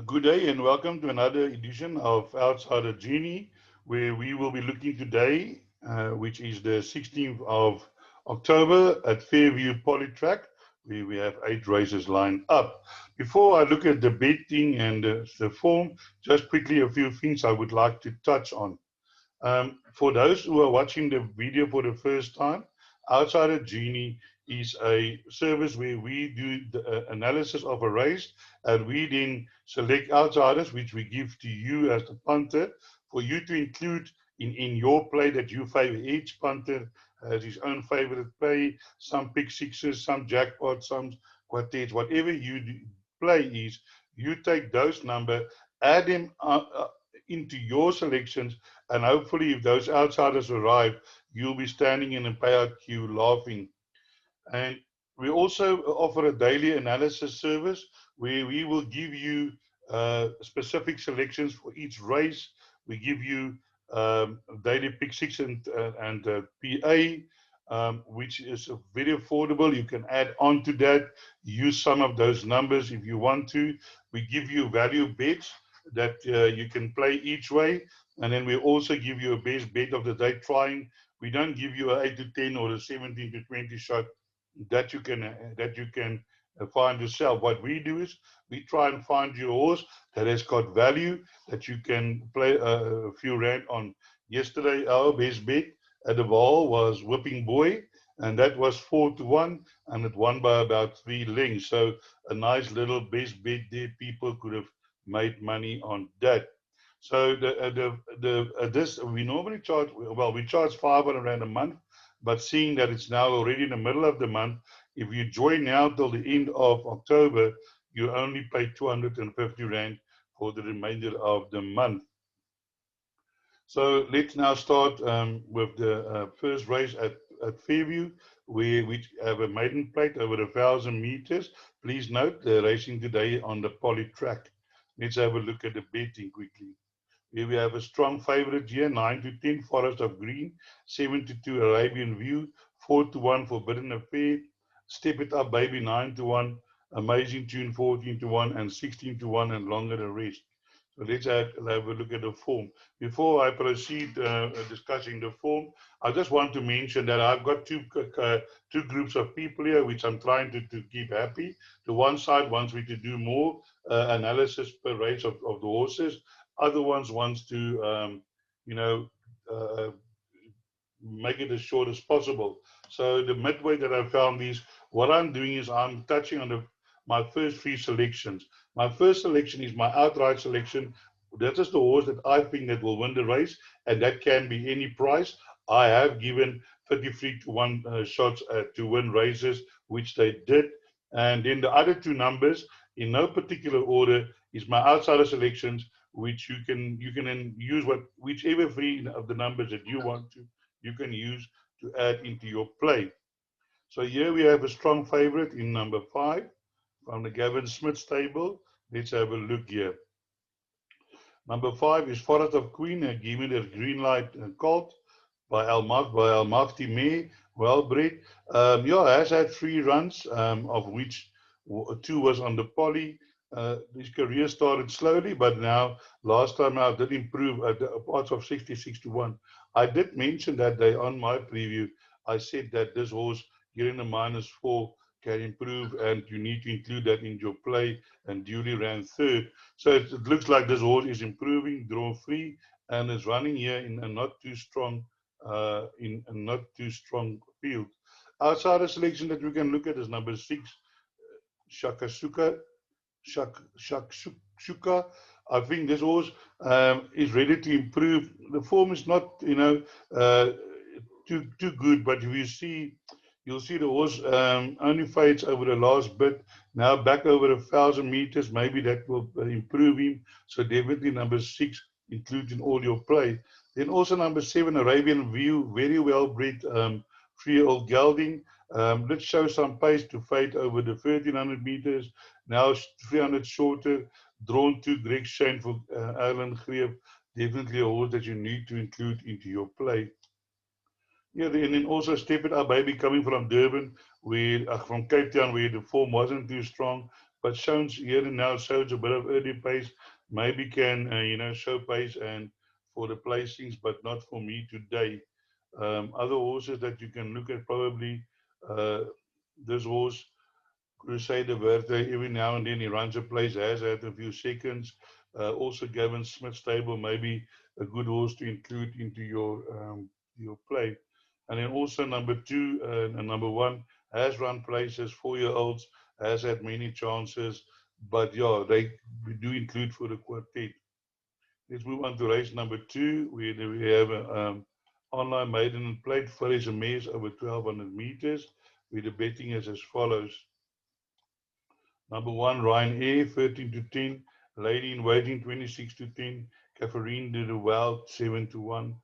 Good day and welcome to another edition of Outsider Genie, where we will be looking today, which is the 16th of October at Fairview Polytrack, where we have 8 races lined up. Before I look at the betting and the form, just quickly a few things I would like to touch on. For those who are watching the video for the first time, Outsider Genie is a service where we do the analysis of a race and we then select outsiders, which we give to you as the punter for you to include in your play that you favor. Each punter has his own favorite play, some pick sixes, some jackpots, some quartets, whatever you play is, you take those number, add them into your selections, and hopefully, if those outsiders arrive, you'll be standing in a payout queue laughing. And we also offer a daily analysis service where we will give you specific selections for each race. We give you daily pick six and PA, which is very affordable. You can add on to that, use some of those numbers if you want to. We give you value bets that you can play each way. And then we also give you a best bet of the day trying. We don't give you an 8 to 10 or a 17 to 20 shot that you can find yourself. What we do is we try and find you a horse that has got value that you can play a few rand on. Yesterday, our best bet at the ball was Whipping Boy, and that was 4-1, and it won by about 3 lengths. So a nice little best bet there. People could have made money on that. So this we normally charge, well, we charge 500 rand a month, but seeing that it's now already in the middle of the month, if you join now till the end of October, you only pay 250 rand for the remainder of the month. So let's now start with the first race at Fairview, where we have a maiden plate over 1,000 meters. Please note the racing today on the poly track. Let's have a look at the betting quickly. Here we have a strong favorite here, 9 to 10, Forest of Green, 7 to 2, Arabian View, 4 to 1, Forbidden Affair, Step It Up Baby, 9 to 1, Amazing Tune, 14 to 1, and 16 to 1, and Longer the Rest. So let's have a look at the form. Before I proceed discussing the form, I just want to mention that I've got two groups of people here, which I'm trying to keep happy. The one side wants me to do more analysis per race of the horses. Other ones wants to, you know, uh, make it as short as possible. So the midway that I found is what I'm doing is I'm touching on my first 3 selections. My first selection is my outright selection. That is the horse that I think that will win the race, and that can be any price. I have given 33 to 1 shots to win races, which they did. And then the other 2 numbers, in no particular order, is my outsider selections, which you can then use whichever 3 of the numbers that you want to, you can use to add into your play. So here we have a strong favorite in number 5 from the Gavin Smith stable. Let's have a look here. Number 5 is Forest of Queen, Give Me the Green Light Colt by Al Mafti May, well bred. Yeah, has had 3 runs, of which 2 was on the poly. His career started slowly, but now last time out did improve at the parts of 66 to 1. I did mention that day on my preview. I said that this horse here in the -4 can improve, and you need to include that in your play, and duly ran 3rd. So it looks like this horse is improving, draw free, and is running here in a not too strong field. Outside the selection that we can look at is number 6, Shakasuka. Shakshuka. I think this horse is ready to improve. The form is not, uh, too good, but if you'll see the horse only fades over the last bit. Now back over 1,000 meters, maybe that will improve him. So definitely number 6 includes in all your play. Then also number 7, Arabian View, very well bred, 3-year-old gelding. Let's show some pace to fade over the 1,300 meters. Now 300 shorter, drawn to Greg Shane for Ireland Greef. Definitely a horse that you need to include into your play. Yeah, and then also Step It Up Baby coming from Durban, from Cape Town, where the form wasn't too strong. but shows here and now shows a bit of early pace. Maybe can show pace and for the placings, but not for me today. Other horses that you can look at probably uh, this horse Crusader Verde. Every now and then he runs a place, has had a few seconds. Also Gavin Smith stable, maybe a good horse to include into your play. And then also number two and number one has run places, 4-year-olds, has had many chances, but yeah, they we do include for the quartet. Let's move on to race number two. We have an online maiden plate, Furries and Mares over 1200 meters. Where the betting is as follows. Number one, Ryan Air, 13 to 10. Lady in Waiting, 26 to 10. Catherine de the Wild, 7 to 1.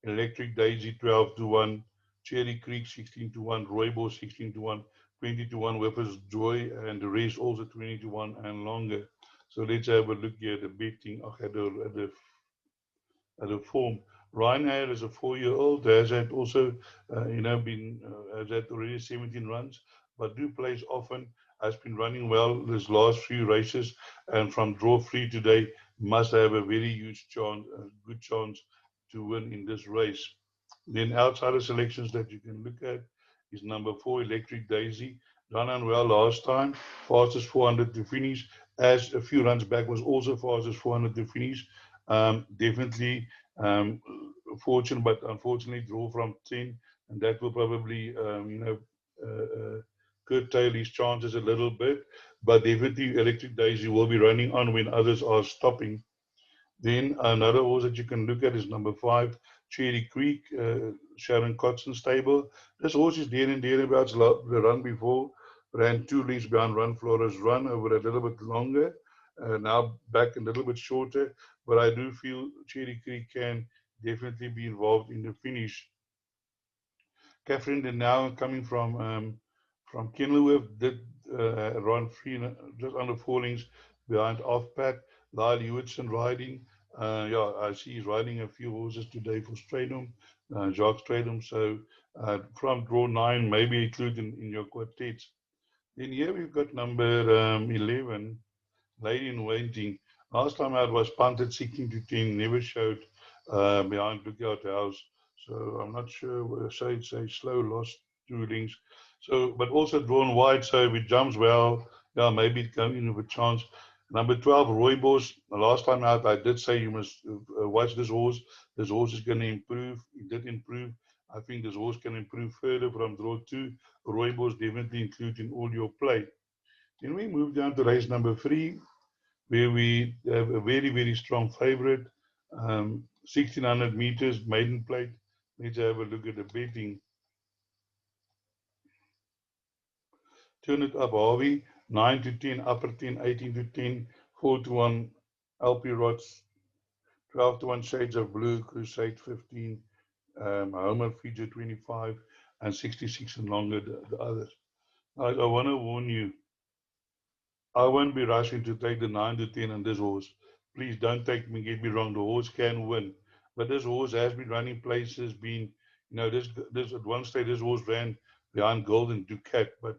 Electric Daisy, 12 to 1. Cherry Creek, 16 to 1. Rooibos, 16 to 1. 20 to 1. Whippers Joy, and the rest also 20 to 1 and longer. So let's have a look here at the betting, at the form. Ryanair is a 4-year-old, has had also, has had already 17 runs, but do plays often, has been running well this last few races, and from draw free today, must have a very huge chance, a good chance to win in this race. Then outsider selections that you can look at is number 4, Electric Daisy. Done well last time, fastest 400 to finish, as a few runs back was also fastest 400 to finish. Definitely um, fortunate, but unfortunately draw from 10, and that will probably, curtail his chances a little bit. But definitely Electric Daisy will be running on when others are stopping. Then another horse that you can look at is number 5, Cherry Creek, Sharon Cotson stable. This horse is there and thereabouts the run before, ran 2 lengths behind Run Flores Run over a little bit longer, now back a little bit shorter, but I do feel Cherry Creek can definitely be involved in the finish. Catherine de now coming from Kenilworth did run free just under 4 lengths behind off pat. Lyle Hewitson riding. Yeah, I see he's riding a few horses today for Stradum, Jacques Stradum. So from draw 9, maybe include in your quartets. Then here we've got number 11, Lady in Waiting. Last time out was punted 16 to 10, never showed behind Lookout House. So I'm not sure. So it's a slow lost 2 links. So, but also drawn wide. So if it jumps well, yeah, maybe it can in with a chance. Number 12, Rooibos. The last time out, I did say you must watch this horse. This horse is going to improve. He did improve. I think this horse can improve further from draw 2. Rooibos definitely include in all your play. Then we move down to race number 3, where we have a very, very strong favorite, 1600 meters, Maiden Plate. Let's have a look at the betting. Turn it up, Harvey. 9 to 10, upper 10, 18 to 10, 4 to 1, LP Rods, 12 to 1, Shades of Blue, Crusade 15, Homer Feature 25, and 66 and longer, the others. I want to warn you, I won't be rushing to take the 9 to 10 on this horse. Please don't get me wrong, the horse can win. But this horse has been running places, this at one stage, this horse ran behind Golden Ducat, but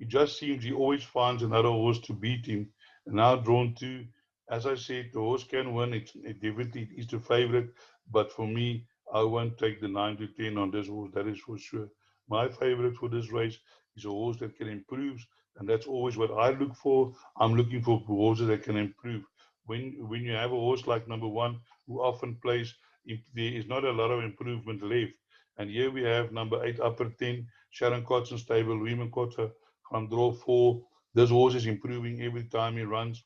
it just seems he always finds another horse to beat him. And now drawn to, as I said, the horse can win. It definitely is the favorite. But for me, I won't take the 9 to 10 on this horse. That is for sure. My favorite for this race is a horse that can improve. And that's always what I look for. I'm looking for horses that can improve. When you have a horse like number 1, who often plays, there is not a lot of improvement left. And here we have number 8, upper 10, Sharon Cotson stable, Louis Cotter from draw 4. This horse is improving every time he runs.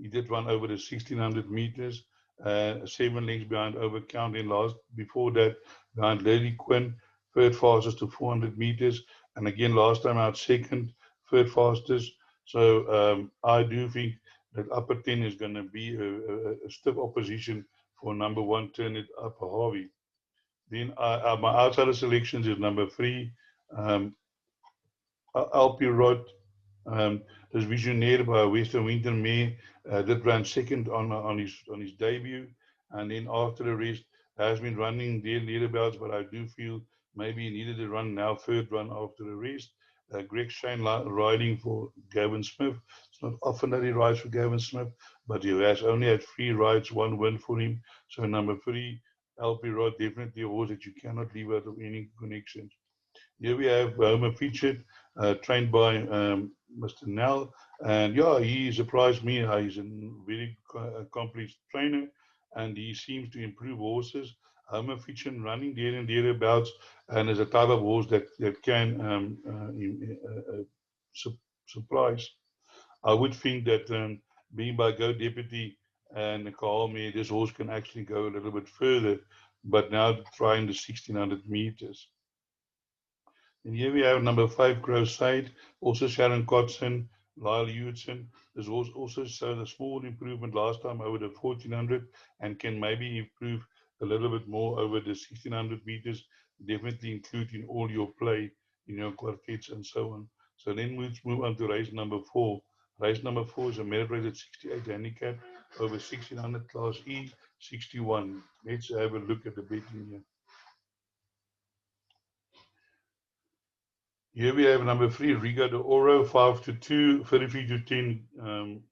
He did run over the 1600 meters, 7 lengths behind Overcount in last. Before that, behind Lady Quinn, third fastest to 400 meters. And again, last time out second, third fastest. So I do think that upper 10 is going to be a stiff opposition for number 1, Turn It Up, Harvey. Then my outsider selections is number 3, LP Rod. Dus Visionair by Western Winter May did run second on his debut, and then after the rest has been running thereabouts. But I do feel Maybe he needed to run now, third run after the rest. Greg Shane riding for Gavin Smith. It's not often that he rides for Gavin Smith, but he has only had 3 rides, 1 win for him. So number 3, LP Rod, definitely a horse that you cannot leave out of any connections. Here we have Homer Featured, trained by Mr. Nell. And yeah, he surprised me. He's a very accomplished trainer, and he seems to improve horses. Homer Featured running there and thereabouts, and is a type of horse that can surprise. I would think that being by Go Deputy and Kaome, this horse can actually go a little bit further, but now trying the 1600 meters. And here we have number 5, Crusade, also Sharon Kotson, Lyle Hewitson. There's also shown a small improvement last time over the 1400 and can maybe improve a little bit more over the 1600 meters. Definitely include in all your play, in your quartets and so on. So then let's move on to race number 4. Race number 4 is a merit rated 68 handicap over 1600 class E, 61. Let's have a look at the betting here. Here we have number 3, Riga de Oro, 5-2, 33-10,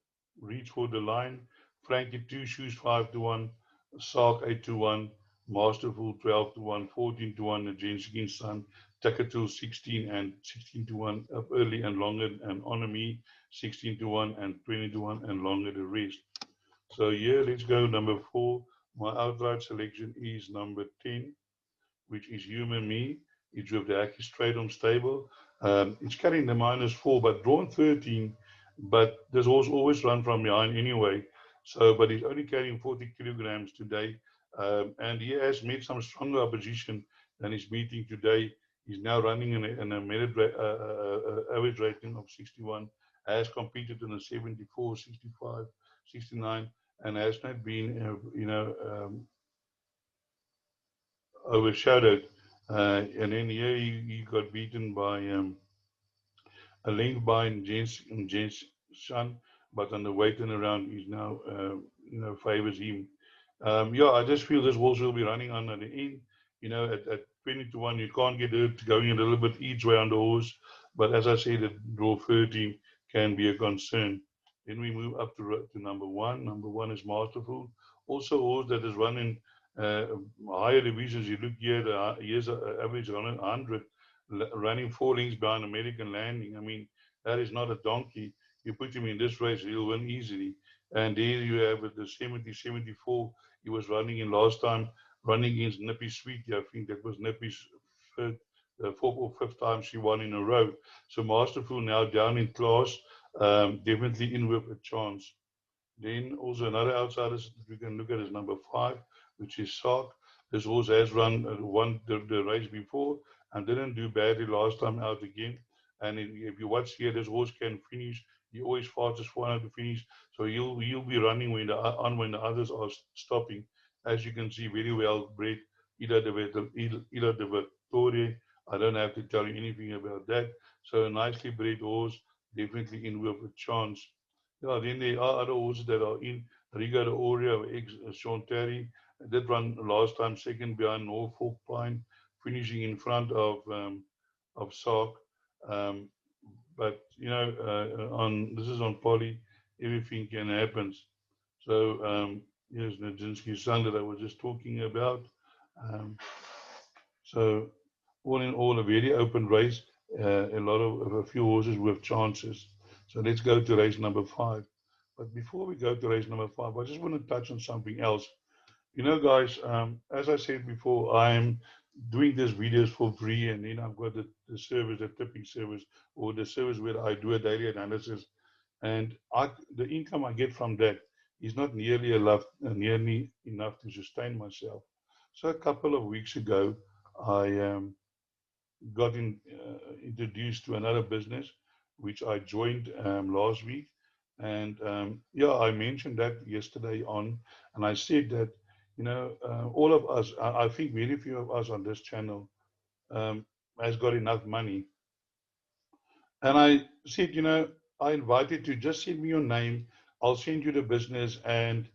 reach for the line. Frankie 2 Shoes, 5-1, Sark 8-1, Masterful 12-1, 14-1, the Jensen Sun, Takatul 16 and 16-1, up early and longer, and Honor Me 16-1 and 20-1 and longer the rest. So here, let's go number 4. My outright selection is number 10, which is Human Me. It's with the Aki Stratum stable. It's carrying the -4, but drawn 13. But this horse always run from behind anyway. So, but he's only carrying 40 kilograms today. And he has met some stronger opposition than he's meeting today. He's now running in a merit average rating of 61. Has competed in a 74, 65, 69, and has not been, overshadowed. And then here he got beaten by a length by James Shan, but on the weight and around, he's now, favors him. Yeah, I just feel this horse will be running on the end. At 20-1, you can't get it going a little bit each way on the horse. But as I said, the draw 13 can be a concern. Then we move up to number 1. Number 1 is Masterful. Also a horse that is running higher divisions. You look here, here's an average 100, running 4 lengths behind American Landing. I mean, that is not a donkey. You put him in this race, he'll win easily. And there you have the 70-74 he was running in last time, running against Nippy Sweetie. I think that was Nippy's 4th or 5th time she won in a row. So Masterful now down in class, definitely in with a chance. Then also another outsider we can look at is number 5, which is Sark. This horse has won the race before and didn't do badly last time out again. And if you watch here, this horse can finish. He always fastest 400 to finish. So he'll be running when the others are stopping. As you can see, very well bred. Ida de Vittoria. I don't have to tell you anything about that. So a nicely bred horse, definitely in with a chance. Yeah, then there are other horses that are in. Riga de Oro, ex Sean Terry, did run last time second behind Norfolk Pine, finishing in front of Sark. But this is on Poly, everything can happen. So here's Nijinsky's son that I was just talking about. So all in all, a very open race. A few horses with chances. So let's go to race number 5. But before we go to race number 5, I just want to touch on something else. Guys, as I said before, I'm doing these videos for free, and then I've got the service, the tipping service, or the service where I do a daily analysis. And the income I get from that is not nearly enough to sustain myself. So a couple of weeks ago, I got introduced to another business, which I joined last week. And yeah, I mentioned that yesterday on, and I said that, all of us, I think very few of us on this channel has got enough money. And I said, I invited you, just send me your name. I'll send you the business. And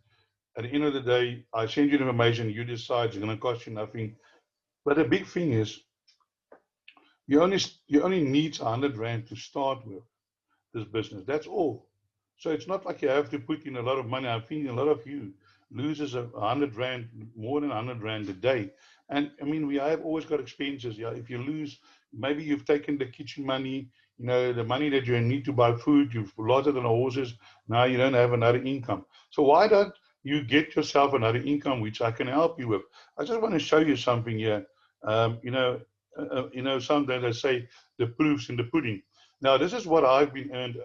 at the end of the day, I send you the information. You decide it's going to cost you nothing. But the big thing is, You only need 100 rand to start with this business. That's all. So it's not like you have to put in a lot of money. I think a lot of you loses 100 rand, more than 100 rand a day. And I mean, we have always got expenses. Yeah, if you lose, maybe you've taken the kitchen money, the money that you need to buy food, you've lost it on the horses. Now you don't have another income. So why don't you get yourself another income, which I can help you with? I just want to show you something here. Um, you know, sometimes I say the proof's in the pudding. Now, this is what I've been earned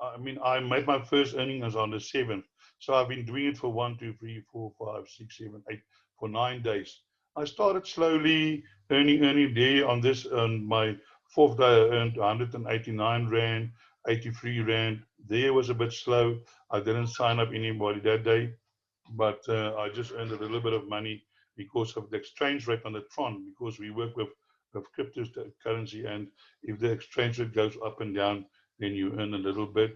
I mean, I made my first earnings on the 7th. So I've been doing it for 1, 2, 3, 4, 5, 6, 7, 8, for 9 days. I started slowly earning there on this. On my fourth day, I earned 189 Rand, 83 Rand. There was a bit slow. I didn't sign up anybody that day, but I just earned a little bit of money because of the exchange rate on the Tron, because we work with cryptocurrency, and if the exchange rate goes up and down, then you earn a little bit,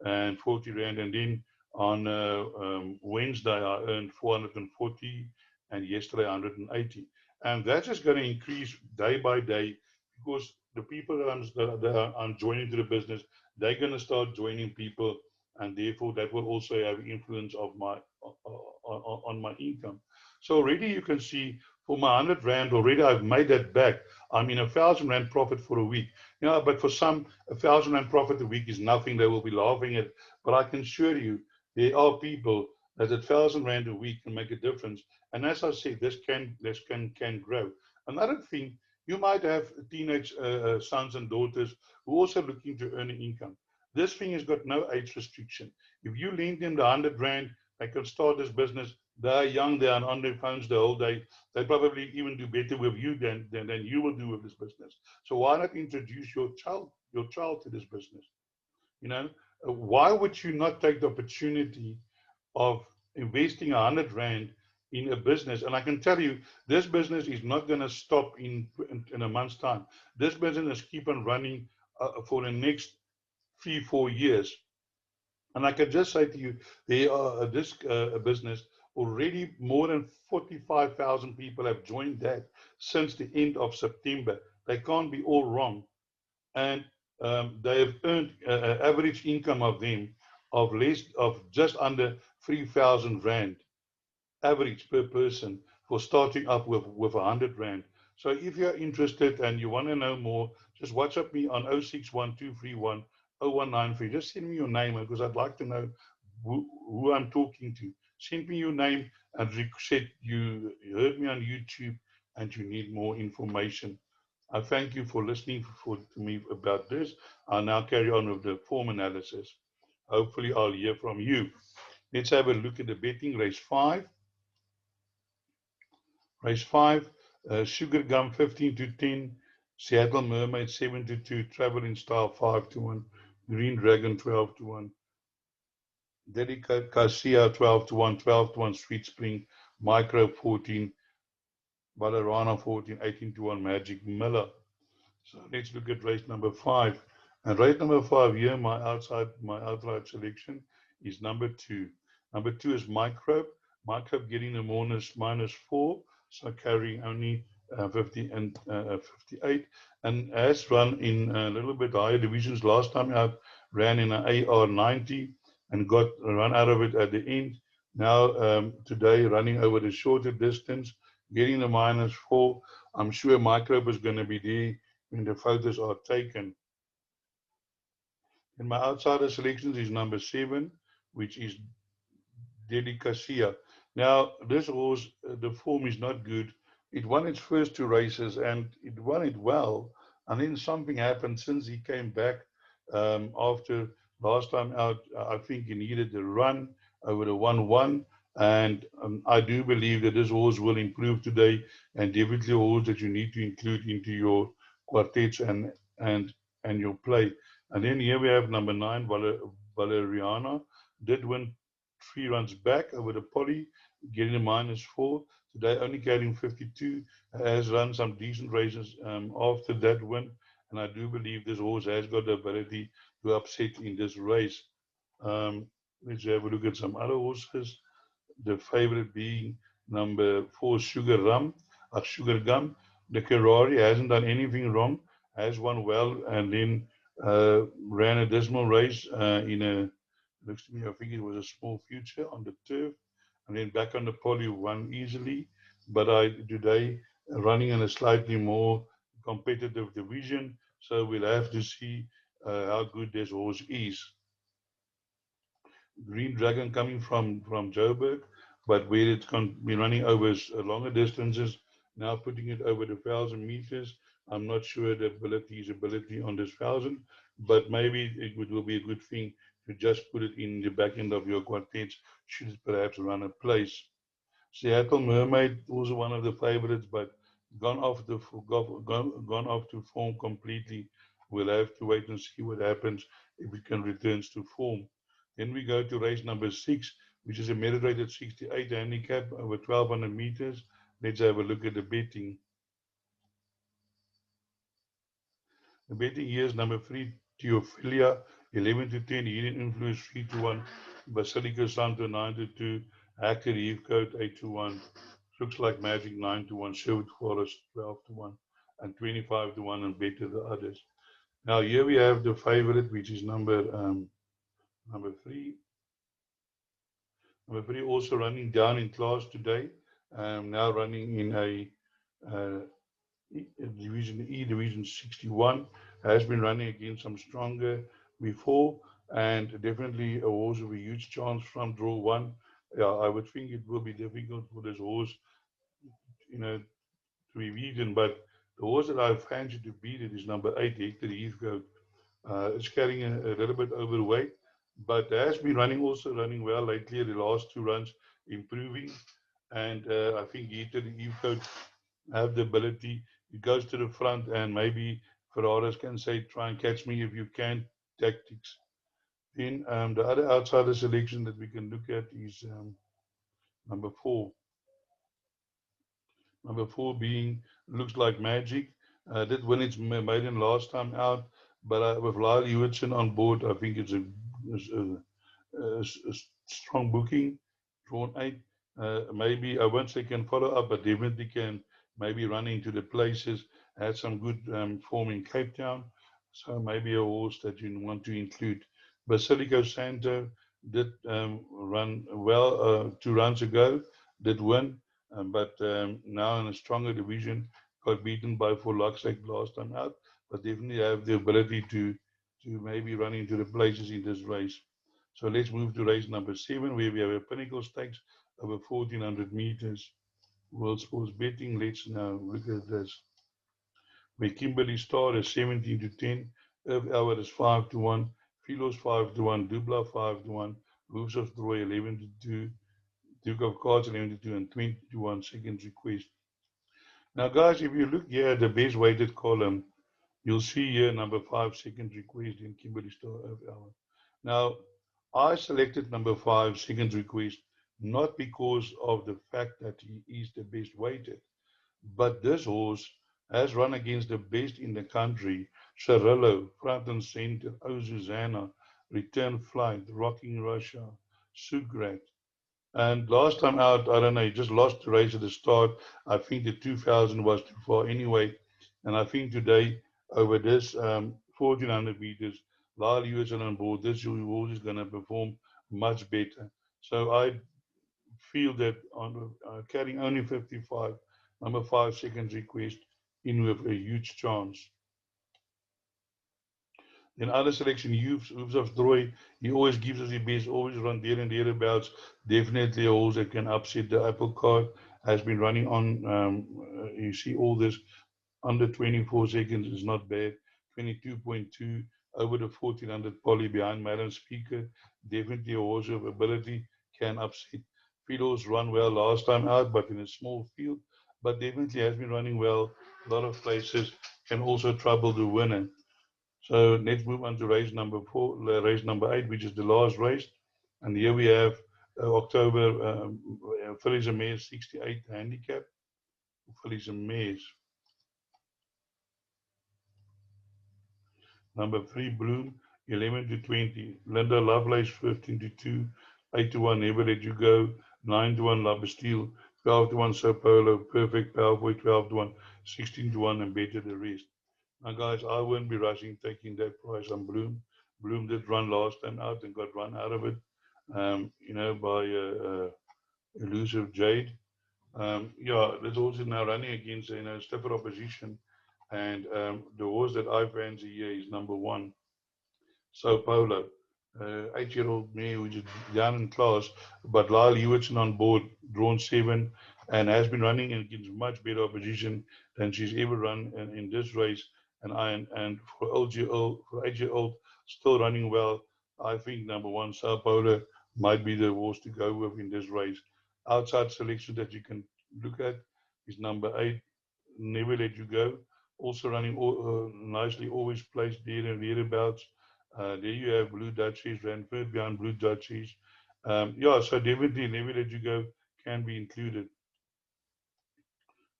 and 40 Rand. And then on Wednesday, I earned 440, and yesterday 180. And that's just going to increase day by day, because the people that I'm joining to the business, they're going to start joining people, and therefore that will also have influence of my on my income. So already you can see, for my 100 Rand, already I've made that back. I'm in 1,000 Rand profit for a week. But for some, 1,000 Rand profit a week is nothing. They will be laughing at. But I can assure you, there are people that 1,000 Rand a week can make a difference. And as I said, this can grow. Another thing, you might have teenage sons and daughters who are also looking to earn an income. This thing has got no age restriction. If you lend them the 100 Rand, they can start this business. They're young, they're on their phones the whole day. They probably even do better with you than you will do with this business. So why not introduce your child to this business? Why would you not take the opportunity of investing 100 Rand in a business? And I can tell you, this business is not going to stop in a month's time. This business is keep on running for the next 3-4 years. And I can just say to you, there are this business already, more than 45,000 people have joined that since the end of September. They can't be all wrong. And they have earned average income of them of just under 3,000 Rand average per person for starting up with 100 Rand. So if you're interested and you want to know more, just WhatsApp me on 0612310193. Just send me your name, because I'd like to know who I'm talking to. Send me your name and said you heard me on YouTube and you need more information. I thank you for listening to me about this. I'll now carry on with the form analysis. Hopefully I'll hear from you. Let's have a look at the betting. Race 5. Race 5, Sugar Gum 15-10, Seattle Mermaid 7-2, Traveling Star 5-1, Green Dragon 12-1, Dedicacia 12-1, 12-1, Sweet Spring, Micro 14, Balarana 14, 18-1, Magic Miller. So let's look at race number 5. And race number 5 here, my outright selection is number 2. Number 2 is Microbe. Microbe getting the -4, so carrying only 50 and 58. And has run in a little bit higher divisions. Last time out, ran in an AR90 and got run out of it at the end. Now today, running over the shorter distance, getting the -4. I'm sure Microbe is going to be there when the photos are taken. And my outsider selections is number 7, which is Dedicacia. Now, this horse, the form is not good. It won its first 2 races and it won it well. And then something happened since he came back after last time out. I think he needed the run over the 1-1. And I do believe that this horse will improve today, and definitely a horse that you need to include into your quartets and your play. And then here we have number 9, Valeriana. Did win 3 runs back over the Poly, getting a -4. Today only carrying 52. Has run some decent races after that win. And I do believe this horse has got the ability to upset in this race. Let's have a look at some other horses. The favorite being number 4, Sugar Gum. The Ferrari hasn't done anything wrong, has won well, and then ran a dismal race in a, looks to me, I think it was a small future on the turf, and then back on the poly, won easily. But today running in a slightly more competitive division, so we'll have to see how good this horse is. Green Dragon coming from Joburg, but where it's been running over longer distances, now putting it over the 1,000 meters. I'm not sure the ability is ability on this 1,000, but maybe will be a good thing to just put it in the back end of your quartets, should it perhaps run a place. Seattle Mermaid, also one of the favorites, but gone off to form completely. We'll have to wait and see what happens if it can returns to form. Then we go to race number 6, which is a merit rated 68 handicap over 1,200 meters. Let's have a look at the betting. The betting here is number 3, Theophilia, 11 to 10, Hidden Influence 3 to 1, Basilica Santo 9 to 2, Hacker Heathcote 8 to 1, Looks Like Magic 9 to 1, Sherwood Forest 12 to 1, and 25 to 1, and better the others. Now here we have the favorite, which is number 3. Number 3 also running down in class today. Now running in a Division E, Division 61, has been running against some stronger before, and definitely a horse with a huge chance from draw 1. I would think it will be difficult for this horse, to be beaten, but the horse that I fancy to beat it is number 8, Hector Heathcote. It's carrying a little bit overweight, but has been also running well lately. The last 2 runs improving, and I think Hector Heathcote have the ability. It goes to the front, and maybe Ferraris can say, try and catch me if you can, tactics. Then the other outsider selection that we can look at is number 4. Number 4 being Looks Like Magic. Did win its maiden last time out, but with Lyle Hewitson on board, I think it's a strong booking. Drawn 8. Maybe I won't say can follow up, but definitely can maybe run into the places. Had some good form in Cape Town, so maybe a horse that you want to include. Basilico Santo did run well 2 runs ago, did win, but now in a stronger division, got beaten by For Luck's Sake last time out, but definitely have the ability to maybe run into the places in this race. So let's move to race number 7, where we have a Pinnacle Stakes over 1,400 meters. World Sports Betting. Let's now look at this. Where Kimberly Star is 17 to 10, Earth Hour is 5 to 1, Philos 5 to 1, Dubla 5 to 1, Hooves of Troy 11 to 2, Duke of Cards 11 to 2, and 20 to 1 Seconds Request. Now, guys, if you look here at the best weighted column, you'll see here number 5 Seconds Request in Kimberly Star Earth Hour. Now, I selected number 5 Seconds Request not because of the fact that he is the best weighted, but this horse has run against the best in the country: Cirillo, Front and Center, O Susanna, Return Flight, Rocking Russia, Sugrat. And last time out, I don't know, he just lost the race at the start. I think the 2,000 was too far anyway. And I think today, over this 1,400 meters, Lyle Hewitson on board, this horse is going to perform much better. So I feel that on carrying only 55, number 5 Seconds Request in with a huge chance. Then other selection, Hooves of Troy, he always gives us the best, always run there and thereabouts. Definitely a horse that can upset the apple cart. Has been running on, you see all this, under 24 seconds is not bad. 22.2 over the 1,400 poly behind Madam Speaker. Definitely a horse of ability, can upset. Philos run well last time out, but in a small field. But definitely has been running well. A lot of places, can also trouble the winner. So let's move on to race number 4, race number 8, which is the last race. And here we have October Fillies and Mares 68 handicap. Fillies and Mares. Number 3, Bloom, 11 to 20. Linda Lovelace, 15 to 2. 8 to 1, Never Let You Go. 9 to 1, La Bastille. 12 to 1, Sao Paulo. Perfect Powerboy, 12 to 1. 16 to 1 and better the rest. Now, guys, I won't be rushing taking that price on Bloom. Bloom did run last time out and got run out of it, by Elusive Jade. Yeah, there's also now running against stiffer opposition, and the horse that I fancy here is number 1, Sao Paulo. 8-year-old mare which is young in class, but Lyle Hewitson on board, drawn 7, and has been running against much better opposition than she's ever run in this race. And for 8-year-old, still running well. I think number 1, Sao Paulo, might be the horse to go with in this race. Outside selection that you can look at is number 8, Never Let You Go. Also running nicely, always placed there and thereabouts. There you have Blue Duchies, ran third behind Blue Duchies. Yeah, so definitely Never Let You Go can be included.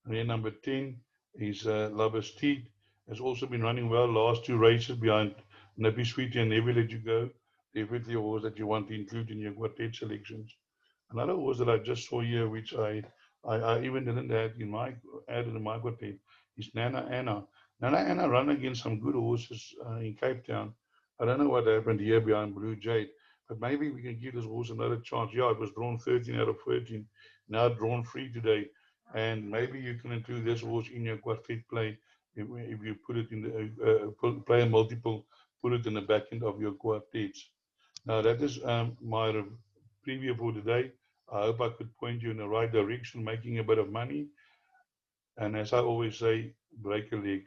And then number 10 is Lover's Teeth. Has also been running well last 2 races behind Nippy Sweetie and Never Let You Go. Definitely a horse that you want to include in your quartet selections. Another horse that I just saw here, which I even didn't add in my quartet, is Nana Anna. Nana Anna ran against some good horses in Cape Town. I don't know what happened here behind Blue Jade, but maybe we can give this horse another chance. Yeah, it was drawn 13 out of 13, now drawn 3 today, and maybe you can include this horse in your quartet play if you put it in the play a multiple, put it in the back end of your quartets. Now that is my preview for today. I hope I could point you in the right direction, making a bit of money. And as I always say, break a leg.